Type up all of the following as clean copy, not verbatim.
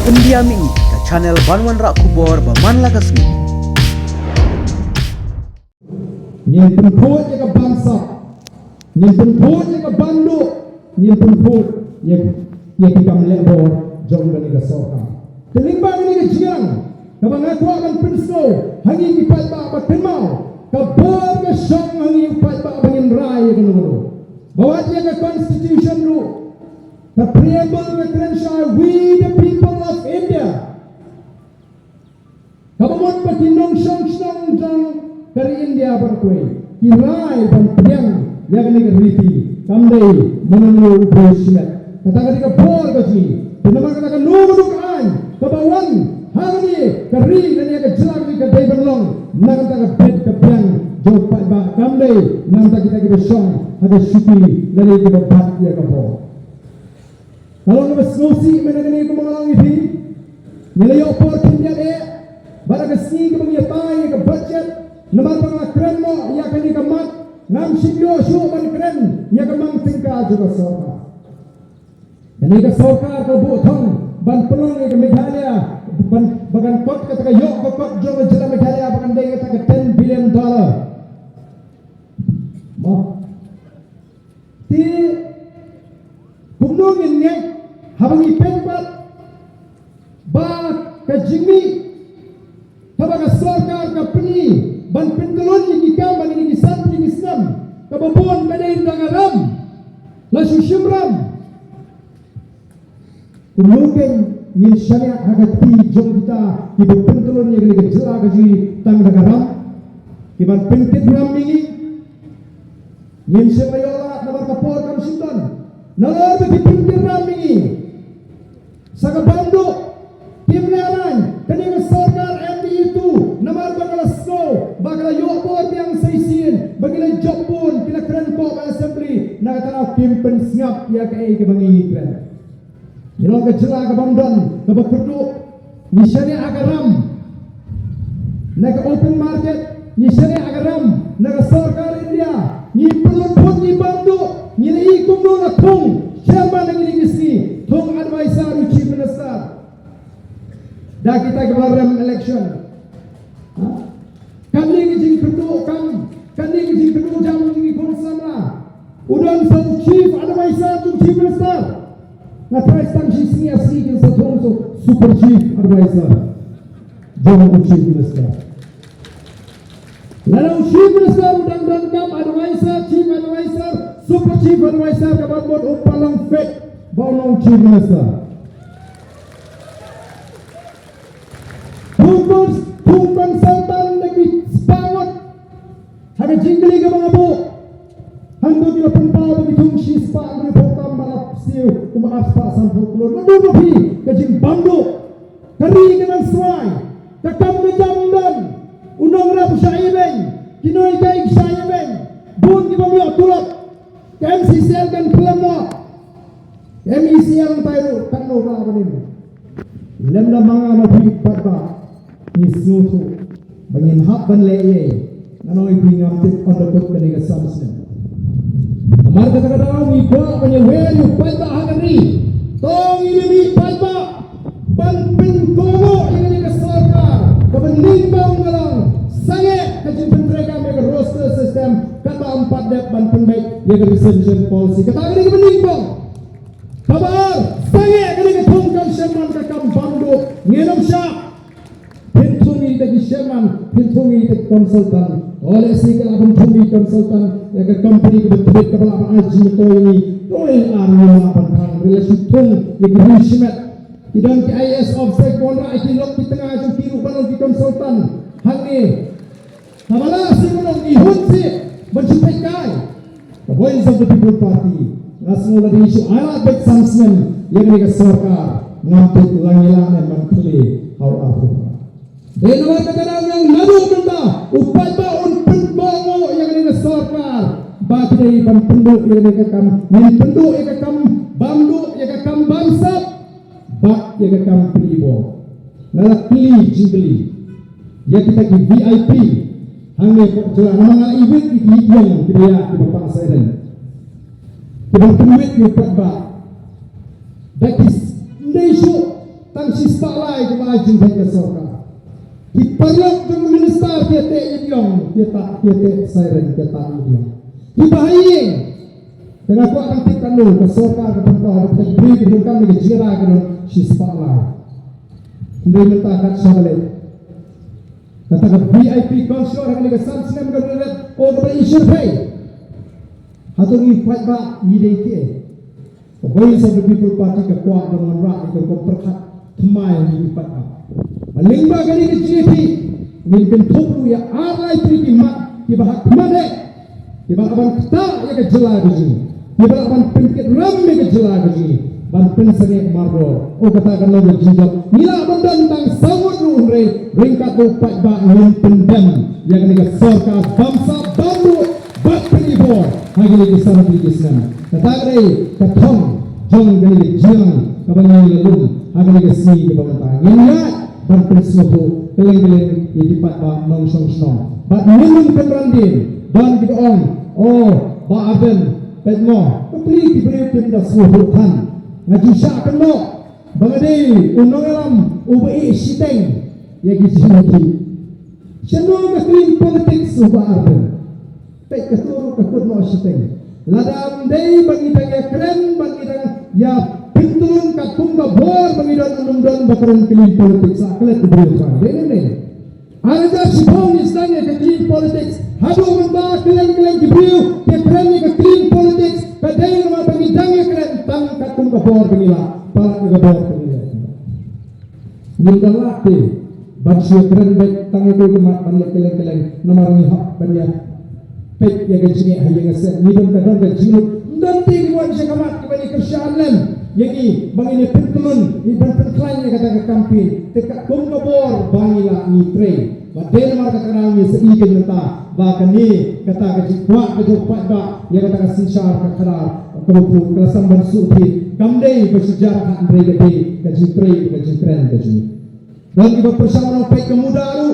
Pendiami ke channel Banwan Rak Kubor Baman Lagasmi. Yang penput yang ke bangsa, yang penput yang ke bandu, yang penput yang kita melebor jauh dari kesokan. Kelimbang ini kejiang, kabang aku akan penso, hangi kipat ba berkenau, kabor kesyong hangi kipat ba bangin raya kenuru. Bawa dia ke constitution lu, the preamble ke Crenshaw, we the people of India. Kabamot pakinong syong jang dari India berkuai, kirai dan pedang yang kena keriti, kandai menunggu bersiap. Katakan jika bol kasih, penama katakan nunggu-nungguan, kebawan, hari keri dan ia kejelak di kedai berlong, nak katakan bed kebiang, jauh pak bah kandai, nanti kita syong, ada syuki dari kita bat ia kebol. Kalau nama snosi mengenai itu mengalang ini, nilai opor pinjam bara kesini kemenyatai ke budget. Naman mga kren mo, yakan ni kamat, ngam sinyo, syuman kren, yakamang tingka juga soka. Ini ka soka ka butong, ban penong ni ka Meghalaya, bagan kot ka taga yok ka kot jong jela Meghalaya, bagan day ka taga $10 billion. Mo, ti, kumnongin niya, habang ipenpat, ba ka jingmi, habang ka soka ka peni, ban pentelon yang ikam ban ini santri Islam kababon kadain dangaram la syushimram mungkin yin syariat hagati jom kita ibu pentelon yang ini jela gaji tang dangaram iban pentit ram ini yin sepayola namar kapor kam sinton nalar bagi pentit ram ini sagabandu timleran kini sarkar MD itu namar bakal yopor yang saisin bagilah job pun kila keren ko assembly nak tanah kimpen sngap ya ke bangi keren ilong ke jela ke bangdon ke bekerdu ni syariah agaram nak open market ni syariah agaram nak sarkar India ni pelun pun ni bandu ni lei kumno na thong chairman ng ini thong advisor chief minister dah kita ke election kami kijing kedua kami kijing kedua jam ini konsumlah. Udan satu chief advisor tu chief minister. Na prestan sini asli kan satu super chief advisor. Jangan chief minister. Lalu chief minister udan kam advisor, chief advisor, super chief advisor kabar buat umpalang fit bau chief minister. Hukum Sultan lagi sepangot haga jingli ke mga bu hanggang nila puntaw bagitong sispa ang reportam balap siyo kumaas pa sa folklore nadudupi kajing bando kari ka ng sway kakam na jamdan unang rap sa ibeng kinoy kaig sa ibeng buon ki mamyo tulak ka MCCL kan pelam mo MECL tayo tanong na kanin ilam na mga mabigpat ba ni snutu bangin hak ban leye nanoy bingam tip on the book kaniga samsne amar kata-kata mi ba banya welu palba hagari tong ilimi palba ban pin komo ini ka sarkar kaban limbang ngalang sange kajin pentrega mega roster system kata 4 dep ban penbaik ya ka recension policy kata ini ka limbang kabar sange kaniga tongkam sherman ka kam bando ngenom sya pintungi tadi Sherman, pintungi tadi konsultan. Oleh sehingga pintungi konsultan yang ke company kebetulan kepala aji itu ini, toil armah panjang relasi tung yang berismet. Idam ke IS offset kontra ikilok di tengah jam kiru balong di konsultan. Hangi, kamala si balong ihun si mencupai kai. The voice of the people party. Nasional dari isu alat baik samsmen yang mereka sarkar ngampit langilan dan mengkli how Afrika. Dengar kata yang lalu benda upay ba unpun bongo yang ini sarkar bagi dari penduduk yang ini kam penduduk yang kam bamdu yang kam bamsap bak yang kam pribo nalak pilih jingli ya kita ki VIP hanya jalan mga event yang dia di bapak saya kita penduduk yang ba that is nation tang sispalai ke majin ke soka. Ki perlok ke minister dia te idiom, dia te siren dia tak idiom. Ki bahaying dengan kuat akan tikkan lu ke soka ke tempat ke beri ke kami ke jira ke sispalai. Kemudian minta kat syabalik. Kata ke VIP konsul akan ke samsinem ke lihat oh ke isyur pay. Atau ni fight ba ide ke. Voice of the People Party ke kuat dengan rak ke perkat kemai ni fight ba. Malingba kali ke GP mimpin toplu ya alai tri mat di bahak kemade. Di bahak abang kita ya ke jelah ke sini. Di bahak abang pimpin ramai ke jelah ke sini. Banten sengit marbo. Oh katakan lo berjijak. Nila bentang sangat rumre. Ringkat lupat bak pendem. Yang ini kesorka bangsa bandu. Bat penibor. Hagi ini kesana bigisnan. Katakan katong. Jong gani jiang. Kabangan lalung. Hagi ini kesini kebangtang. Ingat. Banten semupu. Keleng-keleng. Idipat bak nong-song-song. Bat minum penrandin. Dan kita on. Oh. Bak aben. Petmo. Kepli diberi tindak semupu kan. Ngaji syakan mo bangade unong alam ubai siteng ya gizi lagi chano ka clean politics uba arden pek katuro ka kuno siteng ladam dei bangidang ya keren bangidang ya pintun ka tunga bor bangidang unong bakaran clean politics aklet diberi sa dene Anda sipong istanya ke clean politics hadu menda kelen-kelen diberi ke keren ke clean politics kadai nama bangidang ya keren tang katung kabor begila para kabor begila ninggal lati bansio keren baik tang itu kemat balik keleng-keleng nomor ni hak banya pek ya gajinge hayang aset nidam kadang gajinge nanti kuat sekamat kembali kesyalan yang ini bangini pentemun iban penklain kata ke kampin tekak kum kabor bangila ni tre badel mar kakarang ni seigen menta bahkan ni kata ke kuat ke jopat ba ya kata ke sinsyar kakara kemudian kelasam bersuci kamdei bersejarah mereka di kejitren dan kita bersama baik kemuda lu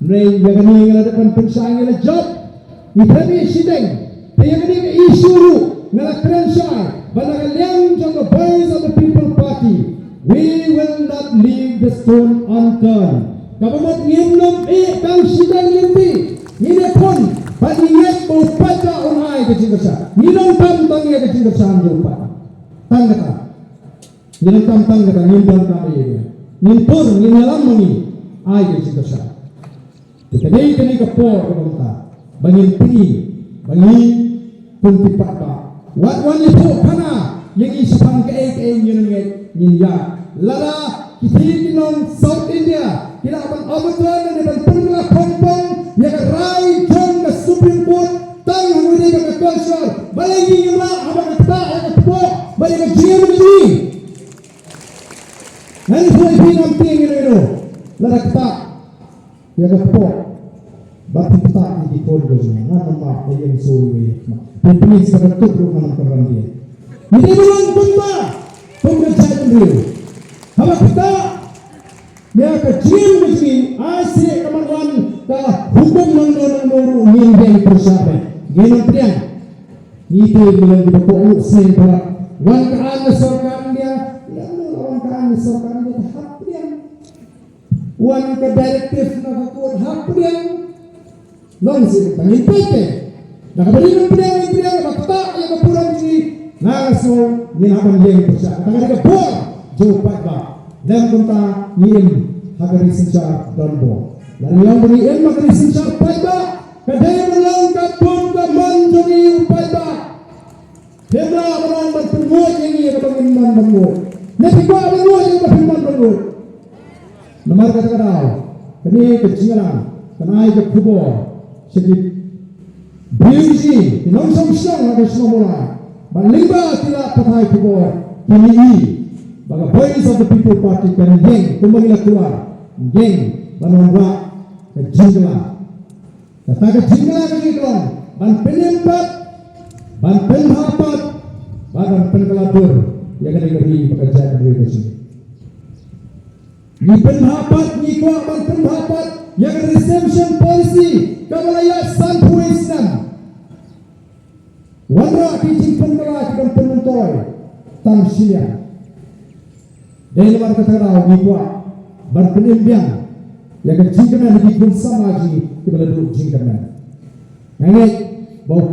mereka yang ini ngadakan pensaing ngada job ibrani sideng yang ini ke isu lu ngada keren syai balakan yang jangka voice of the people party we will not leave the stone unturned kapamat ngimnom kang sideng linti ini pun bagi ingat mau pada orang ke cinta nilong tang ya ke cinta lupa tang kata nilong tang kata nilong kami ini nilpur nilalam ni ai ke cinta dikadai kini kapor ke bangta bangin pini bangin pun tipak ba wat wan itu kana yang isang ke ya lala kiti kinong South India kila abang abang dan pernah kompong ya rai jong ke Supreme Court tang hangudi ke culture balagi ngla abang ta ya po balik ke GMC nan po ipinam ting ino lada ta ya po bati ta di kondo na ma yang sowe ma pipis ka tukruk na karandia hindi mo lang punta pagkajayan rin habang kita ya ke GMC asik kemaruan ka hukum ng nuru ngin persahabat ginang priang itu bilang di pokok sen para wan kaan sorkan dia wan kaan sorkan dia hak priang wan ke direktif na kakut hak priang long sih tangin pete dah beri priang bakta ya kapurang si ngaso nginapan dia persahabat tangan dia bor jopat ba dan kunta ngin hagari sencar dan bo lalu yang berikan maka disincar paiba kadai melangkat pun ke manjuri upaiba hemra menang berpenuh yang ia kebangin man bengut nepikwa bengut yang berpenuh bengut nomor kata-kata kini kecilan kenai ke kubur sedikit biusiinongsong-song ada semua mula balingba tidak patai kubur kini baga voice of the people party kan geng kembali keluar geng menunggu kejingla kata kejingla kejingla ban penempat ban penhapat ban penkelabur ya kena keri pekerjaan dari kesini ni penhapat ni kuat ban penhapat yang reception policy kamalaya sanpu Islam wanra kijing penkelak dan penuntoy tang silia Dahil naman kataraw ni Kuwa, berpenimbiang yang kejingkaman di pun sama ji kebeladuk jingkaman. Ngangit bau